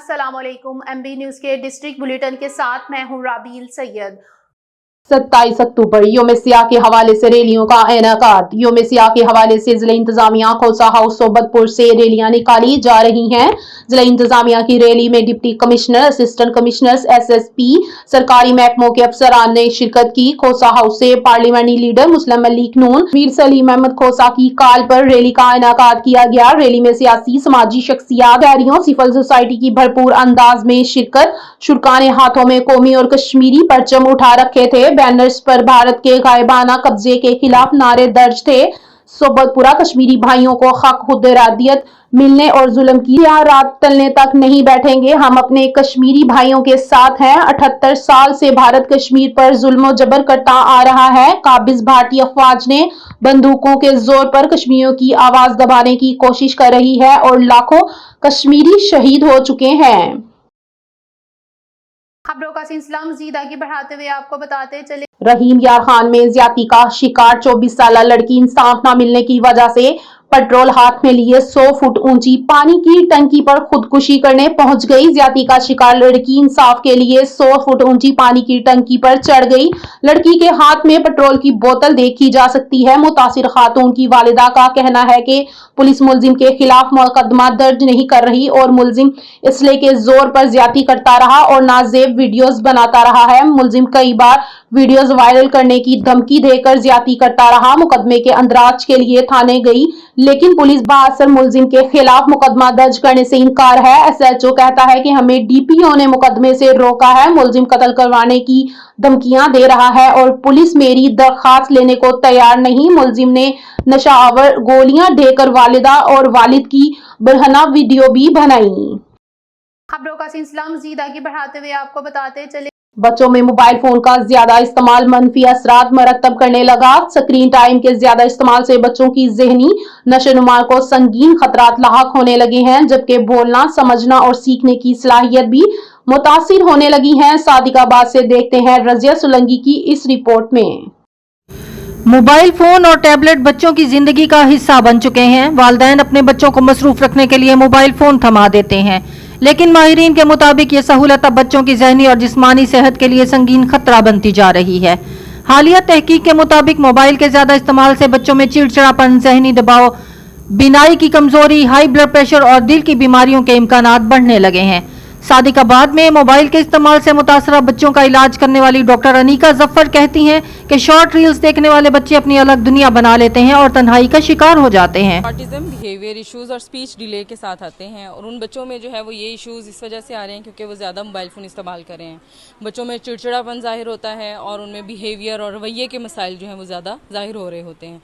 अस्सलाम वालेकुम। MB news के डिस्ट्रिक्ट बुलेटिन के साथ मैं हूं राबील सैयद। 27 अक्टूबर यौम सियाह के हवाले से रैलियों का इनेकाद। यौम सियाह के हवाले से जिला इंतजामिया खोसा हाउस सोबतपुर से रैलियां निकाली जा रही हैं। जिला इंतजामिया की रैली में deputy commissioner, assistant commissioners, SSP, सरकारी महकमों के अफसरान ने शिरकत की। खोसा हाउस से पार्लियामेंट्री लीडर मुस्लिम लीग नून मीर सलीम अहमद खोसा की कॉल पर रैली का इनेकाद किया गया। रैली में सियासी समाजी शख्सियात, शहरियों, सिविल सोसाइटी की भरपूर अंदाज में शिरकत। शुरका ने हाथों में कौमी और कश्मीरी परचम उठा रखे थे। बैनर्स पर भारत के गायबाना कब्जे के खिलाफ नारे दर्ज थे। सोबतपुरा कश्मीरी भाइयों को हक खुद इरादियत मिलने और जुल्म की रात टलने तक नहीं बैठेंगे। हम अपने कश्मीरी भाइयों के साथ हैं। 78 साल से भारत कश्मीर पर जुल्म जबर करता आ रहा है। काबिज भारतीय अफवाज ने बंदूकों के जोर पर कश्मीरियों की आवाज दबाने की कोशिश कर रही है और लाखों कश्मीरी शहीद हो चुके हैं। खबरों का सिलसिला मजीद आगे बढ़ाते हुए आपको बताते चले। रहीम यार खान में ज्यादती का शिकार 24 साल लड़की इंसाफ न मिलने की वजह से पेट्रोल हाथ में लिए 100 फुट ऊंची पानी की टंकी पर खुदकुशी करने पहुंच गई। ज्यादती का शिकार लड़की इंसाफ के लिए 100 फुट ऊंची पानी की टंकी पर चढ़ गई। लड़की के हाथ में पेट्रोल की बोतल देखी जा सकती है। मुतासिर खातून की वालिदा का कहना है कि पुलिस मुलजिम के खिलाफ मुकदमा दर्ज नहीं कर रही और मुलजिम इसलिए के जोर पर ज्यादती करता रहा और नाजेब वीडियोस बनाता रहा है। मुलजिम कई बार वीडियोस वायरल करने की धमकी देकर ज्यादती करता रहा। मुकदमे के अंदराज के लिए थाने गई लेकिन पुलिस बाअसर मुलजिम के खिलाफ मुकदमा दर्ज करने से इनकार है। SHO कहता है कि हमें DPO ने मुकदमे से रोका है। मुलजिम कत्ल करवाने की धमकियां दे रहा है और पुलिस मेरी दरखास्त लेने को तैयार नहीं। मुलजिम ने नशावर गोलियां देकर वालिदा और वालिद की बरहना वीडियो भी बनाई। खबरों का सिलसिला मजीद आगे बढ़ाते हुए आपको बताते चले। बच्चों में मोबाइल फोन का ज्यादा इस्तेमाल मनफी असरात मरतब करने लगा। स्क्रीन टाइम के ज्यादा इस्तेमाल से बच्चों की ज़हनी नशोनुमा को संगीन खतरात लाहक होने लगे हैं, जबकि बोलना, समझना और सीखने की सलाहियत भी मुतासिर होने लगी है। सादिकाबाद से देखते हैं रजिया सोलंकी की इस रिपोर्ट में। मोबाइल फोन और टैबलेट बच्चों की जिंदगी का हिस्सा बन चुके हैं। वालिदैन अपने बच्चों को मसरूफ रखने के लिए मोबाइल फोन थमा देते हैं, लेकिन माहिरीन के मुताबिक ये सहूलत अब बच्चों की जहनी और जिस्मानी सेहत के लिए संगीन खतरा बनती जा रही है। हालिया तहकीक के मुताबिक मोबाइल के ज्यादा इस्तेमाल से बच्चों में चिड़चिड़ापन, जहनी दबाव, बिनाई की कमजोरी, हाई ब्लड प्रेशर और दिल की बीमारियों के इम्कानात बढ़ने लगे हैं। सादिकाबाद में मोबाइल के इस्तेमाल से मुतासरा बच्चों का इलाज करने वाली डॉक्टर अनीका जफर कहती हैं कि शॉर्ट रील्स देखने वाले बच्चे अपनी अलग दुनिया बना लेते हैं और तन्हाई का शिकार हो जाते हैं। ऑटिज्म, बिहेवियर इश्यूज और स्पीच डिले के साथ आते हैं और उन बच्चों में जो है वो ये इश्यूज इस वजह से आ रहे हैं क्योंकि वो ज़्यादा मोबाइल फ़ोन इस्तेमाल कर रहे हैं। बच्चों में चिड़चिड़ापन ज़ाहिर होता है और उनमें बिहेवियर और रवैये के मसाइल जो हैं वो ज़्यादा ज़ाहिर हो रहे होते हैं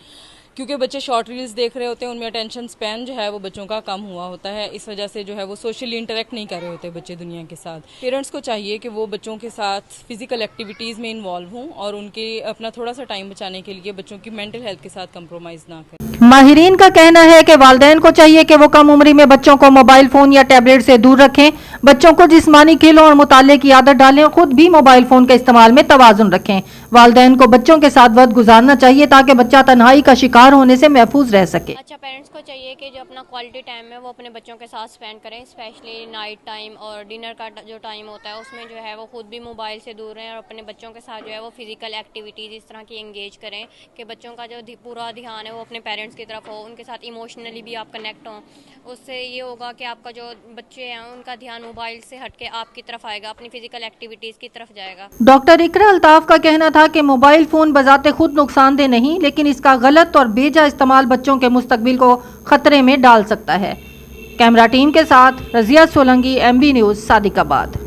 क्योंकि बच्चे शॉर्ट रील्स देख रहे होते हैं। उनमें अटेंशन स्पैन जो है वो बच्चों का कम हुआ होता है। इस वजह से जो है वो सोशली इंटरेक्ट नहीं कर रहे होते बच्चे दुनिया के साथ। पेरेंट्स को चाहिए कि वो बच्चों के साथ फिजिकल एक्टिविटीज़ में इन्वॉल्व हों और उनके अपना थोड़ा सा टाइम बचाने के लिए बच्चों की मेंटल हेल्थ के साथ कंप्रोमाइज़ ना करें। माहिरीन का कहना है कि वालिदैन को चाहिए कि वो कम उम्री में बच्चों को मोबाइल फोन या टैबलेट से दूर रखें, बच्चों को जिस्मानी खेलों और मुताले की आदत डालें और खुद भी मोबाइल फोन के इस्तेमाल में तवाजुन रखें। वालिदैन को बच्चों के साथ वक्त गुजारना चाहिए ताकि बच्चा तन्हाई का शिकार होने से महफूज रह सके। अच्छा, पेरेंट्स को चाहिए कि जो अपना क्वालिटी टाइम है वो अपने बच्चों के साथ स्पेंड करें, स्पेशली नाइट टाइम और डिनर का जो टाइम होता है उसमें जो है वो खुद भी मोबाइल से दूर रहें और अपने बच्चों के साथ जो है वो फिजिकल एक्टिविटीज़ इस तरह की एंगेज करें कि बच्चों का जो पूरा ध्यान है वो अपने पेरेंट्स की तरफ हो, उनके साथ इमोशनली भी आप कनेक्ट हों। उससे ये होगा कि आपका जो बच्चे हैं उनका ध्यान मोबाइल से हट के आपकी तरफ आएगा, अपनी फिजिकल एक्टिविटीज़ की तरफ जाएगा। डॉक्टर इकरा अल्ताफ का कहना था कि मोबाइल फोन बजाते खुद नुकसानदेह नहीं, लेकिन इसका गलत और बेजा इस्तेमाल बच्चों के मुस्तकबिल को खतरे में डाल सकता है। कैमरा टीम के साथ रजिया सोलंकी, MB न्यूज़, सादिकाबाद।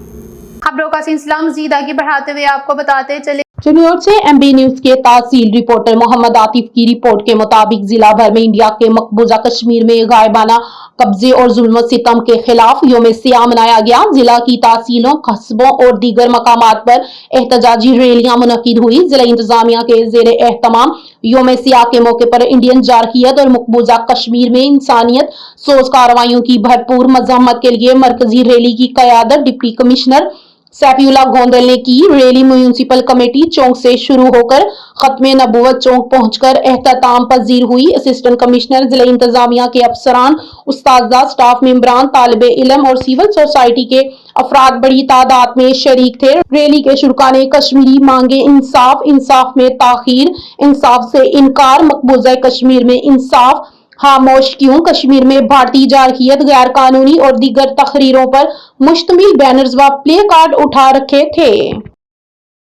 खबरों का सिलसिला मजीद आगे बढ़ाते हुए आपको बताते चले। चिन्नौर से MB न्यूज के तहसील रिपोर्टर मोहम्मद आतिफ की रिपोर्ट के मुताबिक जिला भर में इंडिया के मकबूजा कश्मीर में गायबाना कब्जे और जुल्म सितम के खिलाफ यौम सियाह मनाया गया। जिला की तहसीलों, कस्बों और दीगर मकामात पर एहतजाजी रैलियां मुनक्किद हुई। जिला इंतजामिया के जेर एहतमाम यौम सियाह के मौके पर इंडियन जारहियत और मकबूजा कश्मीर में इंसानियत सोच कार्रवाइयों की भरपूर मजम्मत के लिए मरकजी रैली की क़यादत डिप्टी कमिश्नर सैफीउल्लाह गोंदल ने की रैली म्यूनिसिपल कमेटी चौक से शुरू होकर खत्मे नबूवत चौक पहुंचकर एहतमाम पजीर हुई। असिस्टेंट कमिश्नर जिला इंतजामिया के अफसरान, उस्तादा, स्टाफ मेंबरान, तालिबे इल्म और सिविल सोसाइटी के अफराद बड़ी तादाद में शरीक थे। रैली के शुरा ने कश्मीरी मांगे इंसाफ, इंसाफ में ताखीर, इंसाफ से इनकार, मकबूजा कश्मीर में इंसाफ, खामोश क्यों, कश्मीर में भारतीय जारहियत, गैर कानूनी और दीगर तहरीरों पर मुश्तमिल बैनर्स व प्ले कार्ड उठा रखे थे।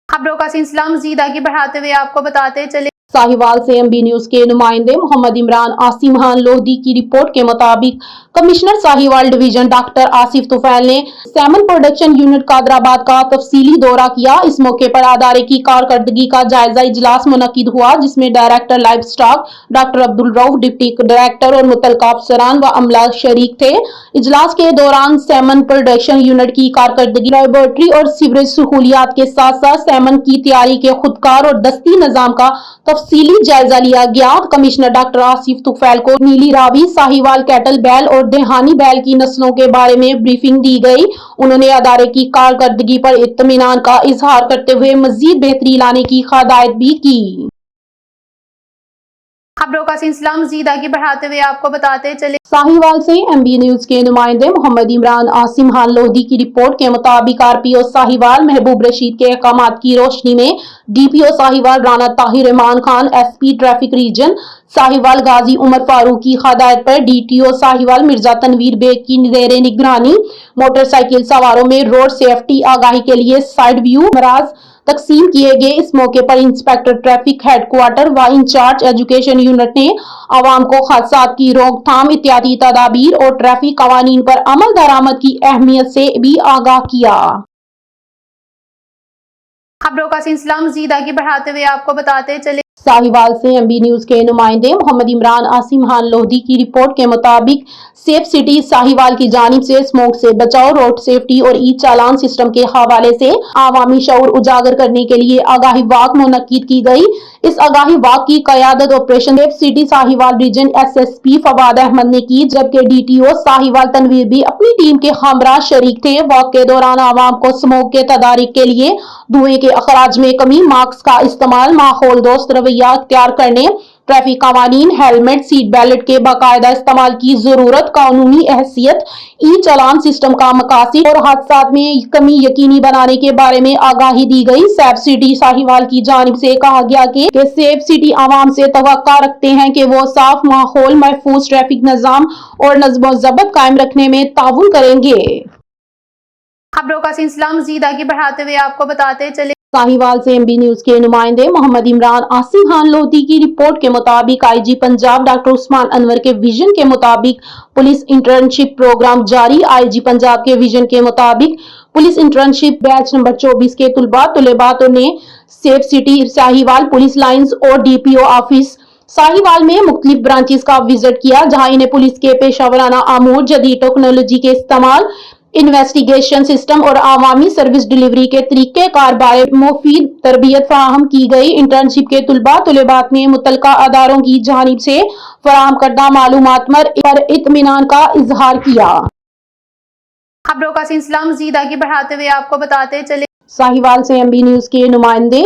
खबरों का सिलसिला मजीद आगे बढ़ाते हुए आपको बताते चले साहिवाल से एमबी न्यूज के नुमाइंदे मोहम्मद इमरान आसिम खान लोधी की रिपोर्ट के मुताबिक commissioner Sahiwal division doctor Asif Tufail ने सैमन प्रोडक्शन यूनिट कादराबाद का तफसीली दौरा किया। इस मौके पर अदारे की कारकर्दगी का जायजा इजलास मुनक्किद हुआ, जिसमें director live stock doctor Abdul Rauf, deputy director और मुतल्लिका अफसरान व अमला शरीक थे। इजलास के दौरान सैमन प्रोडक्शन यूनिट की कारकर्दगी, लेबोरेटरी और सीवरेज सहूलियात के साथ साथ सैमन की तैयारी के खुदकार और दस्ती निजाम का तफसीली जायजा लिया गया। कमिश्नर डॉक्टर आसिफ तुफैल को नीली रावी, साहिवाल कैटल बैल और देहानी बैल की नस्लों के बारे में ब्रीफिंग दी गई। उन्होंने अदारे की कारकर्दगी पर इत्मीनान का इजहार करते हुए मजीद बेहतरी लाने की हिदायत भी की। खबरों का सिलसिला मजीद आगे बढ़ाते हुए आपको बताते चले साहिवाल से एमबी न्यूज के नुमाइंदे मोहम्मद इमरान आसिम खान लोधी की रिपोर्ट के मुताबिक आरपीओ साहिवाल महबूब रशीद के अहकामात की रोशनी में DPO Sahiwal Rana Tahir Rehman Khan, SP traffic region Sahiwal Ghazi Umar Farooq की हिदायत पर डीटीओ साहिवाल मिर्जा तनवीर बेग की जेर निगरानी मोटरसाइकिल सवारों में रोड सेफ्टी आगाही के लिए साइड व्यू मराज तकसीम किए गए। इस मौके पर इंस्पेक्टर ट्रैफिक हेडक्वार्टर व इंचार्ज एजुकेशन यूनिट ने आवाम को हादसात की रोकथाम, एहतियाती तदाबीर और ट्रैफिक कवानीन पर अमल दरामद की अहमियत से भी आगाह किया। खबरों का सिलसिला मजीद आगे बढ़ाते हुए आपको बताते चले साहिवाल से एमबी न्यूज के नुमाइंदे मोहम्मद इमरान आसिम खान लोधी की रिपोर्ट के मुताबिक सेफ सिटी साहिवाल की जानिब से स्मोक से बचाव, रोड सेफ्टी और ई चालान सिस्टम के हवाले से आवामी शऊर उजागर करने के लिए आगाही वाक मुनक्किद की गई। इस आगाही वाक की क़यादत operation safe city Sahiwal region SSP Fawad Ahmed ने की, जबकि डीटीओ साहिवाल तनवीर भी अपनी टीम के हमरा शरीक थे। वाक के दौरान आवाम को स्मोक के तदारीक के लिए धुएं के अखराज में कमी, मास्क का इस्तेमाल, माहौल दोस्त रवैया अख्तियार करने, ट्रैफिक कवानीन, हेलमेट, सीट बेल्ट के बाकायदा इस्तेमाल की जरूरत, कानूनी हैसियत, ई चालान सिस्टम का मकासद और हादसात में कमी यकीनी बनाने के बारे में आगाही दी गई। सेफ सिटी साहिवाल की जानिब से कहा गया कि सेफ सिटी आवाम से तवक्का रखते हैं कि वो साफ माहौल, महफूज ट्रैफिक निजाम और नज़्म ज़ब्त कायम रखने में ताउन करेंगे। खबरों का सिलसिला मजीद आगे बढ़ाते हुए आपको बताते चले साहिवाल से एमबी न्यूज के नुमाइंदे मोहम्मद इमरान आसिम खान लोधी की रिपोर्ट के मुताबिक आईजी पंजाब डॉक्टर उस्मान अनवर के विजन के मुताबिक पुलिस इंटर्नशिप प्रोग्राम जारी। आईजी पंजाब के विजन के मुताबिक पुलिस इंटर्नशिप बैच नंबर 24 के तुलबातों ने safe city Sahiwal police lines और डीपीओ ऑफिस साहिवाल में मुख्तलिफ ब्रांचेस का विजिट किया, जहां इन्हें पुलिस के पेशावराना आमूर, जदीद टेक्नोलॉजी के इस्तेमाल, इन्वेस्टिगेशन सिस्टम और आवामी सर्विस डिलीवरी के तरीके कार बारे मुफीद तरबियत फराहम की गई। इंटर्नशिप के तुलबात ने मुतल्लिका अदारों की जानिब से फराहम करदा मालूमात पर इत्मीनान का इजहार किया। खबरों का सिलसिला मजीद आगे बढ़ाते हुए आपको बताते चले साहिवाल से एमबी न्यूज के नुमाइंदे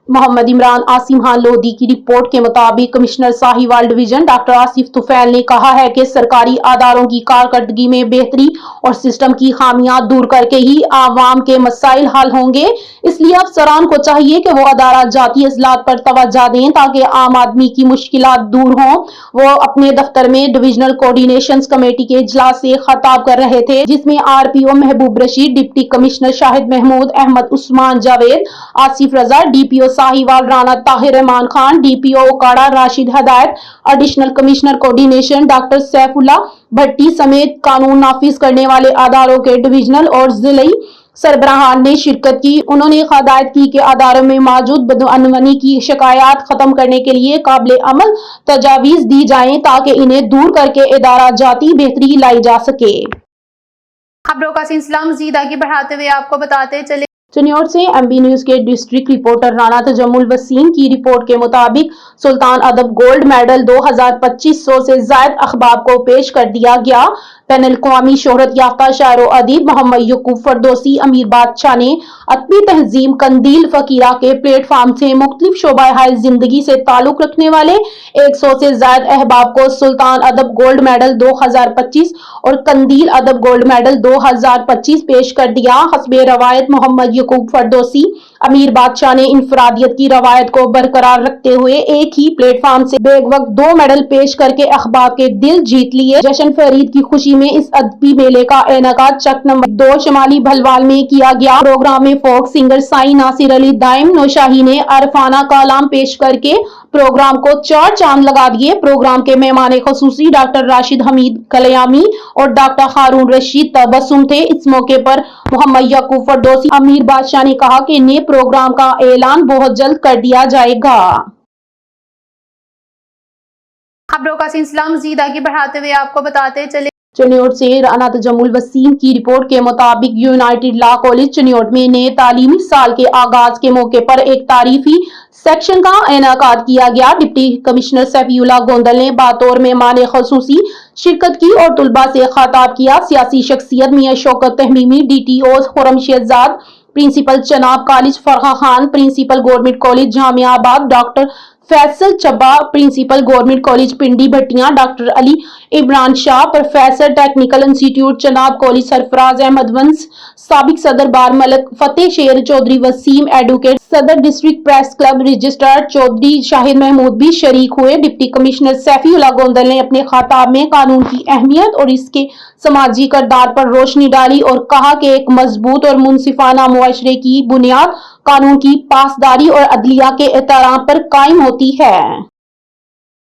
मोहम्मद इमरान आसिम खान लोधी की रिपोर्ट के मुताबिक commissioner Sahiwal division doctor Asif Tufail ने कहा है कि सरकारी अदारों की कारकर्दगी में बेहतरी और सिस्टम की खामियां दूर करके ही आवाम के मसाइल हल होंगे। इसलिए अफसरान को चाहिए कि वो अदारा जाती इस्लाहत पर तवज्जो दें ताकि आम आदमी की मुश्किलात दूर हों। वो अपने दफ्तर में डिविजनल कोऑर्डिनेशन कमेटी के इजलास से खिताब कर रहे थे, जिसमें RPO Mehboob Rashid, deputy commissioner Shahid Mehmood Ahmed, Usman Javed, Asif Raza, DPO Sahiwal Rana Tahir Rehman Khan, DPO Okara Rashid Hidayat, additional commissioner coordination doctor Saifullah Bhatti समेत कानून नाफिज करने वाले अदारों के डिविजनल और जिलाई सरबराहान ने शिरकत की। उन्होंने हिदायत की कि अदारों में मौजूद बदअमनी की शिकायत खत्म करने के लिए काबिल अमल तजावीज दी जाएं ताकि इन्हें दूर करके इदारा जाती बेहतरी लाई जा सके। खबरों का सिलसिला मजीद आगे बढ़ाते हुए आपको बताते चले चिन्नौर से एमबी न्यूज के डिस्ट्रिक्ट रिपोर्टर राना तजम्मुल वसीम की रिपोर्ट के मुताबिक सुल्तान अदब गोल्ड मेडल 2025 से जायद अखबाब को पेश कर दिया गया। पैनल कौमी शोहरत याफ्ता शायर व अदीब मोहम्मद यकूब फरदौसी अमीर बादशाह ने अदबी तहजीम कंदील फकीरा के प्लेटफार्म से मुख्तलिफ शोबा जिंदगी से ताल्लुक रखने वाले 100 से ज्यादा अहबाब को सुल्तान अदब गोल्ड मेडल 2025 और कंदील अदब गोल्ड मेडल 2025 पेश कर दिया। हस्बे रवायत मोहम्मद यकूब फरदौसी अमीर बादशाह ने इंफरादियत की रवायत को बरकरार रखते हुए एक ही प्लेटफार्म से बेवक्त 2 मेडल पेश करके अहबाब के दिल जीत लिए। जश्न फरीद की खुशी में इस अदबी मेले का इनेकाद चक नंबर 2 शमाली भलवाल में किया गया। प्रोग्राम में फोक सिंगर साई नासिर अली दाइम नौशाही ने अरफाना कलाम पेश करके प्रोग्राम को 4 चांद लगा दिए। प्रोग्राम के मेहमान खुसूसी डॉक्टर राशिद हमीद कलयामी और डॉक्टर हारून रशीद तबस्सुम थे। इस मौके पर मोहम्मद यकूब फरदौसी अमीर बादशाह ने कहा कि नए प्रोग्राम का ऐलान बहुत जल्द कर दिया जाएगा। खबरों का सिलसिला मजीद आगे बढ़ाते हुए आपको बताते चले चनियोट से राना तजम्मुल वसीम की रिपोर्ट के मुताबिक यूनाइटेड लॉ कॉलेज चनियोट में नए तालीमी साल के आगाज के मौके पर एक तारीफी सेक्शन का इनेकाद किया गया। डिप्टी कमिश्नर सैफीउल्लाह गोंदल ने बातौर मेहमान खुसूसी शिरकत की और तुलबा से खिताब किया। सियासी शख्सियत मियां शौकत तहमीमी, DTO Khurram Shahzad, principal Chenab college Farah Khan, principal government college जामियाबाद डॉक्टर फैसल चब्बा, principal government college Pindi Bhattian doctor Ali Imran Shah, professor technical institute Chenab college Sarfraz Ahmed वंस, साबिक सदर बार मलक फतेह शेर चौधरी वसीम, एडवोकेट सदर district press club registrar Chaudhary Shahid Mehmood भी शरीक हुए। डिप्टी कमिश्नर सैफीउल्लाह गोंदल ने अपने खिताब में कानून की अहमियत और इसके समाजी किरदार पर रोशनी डाली और कहा कि एक मजबूत और मुनसिफाना मुआशरे की बुनियाद कानून की पासदारी और अदलिया के एहतराम पर कायम होती है।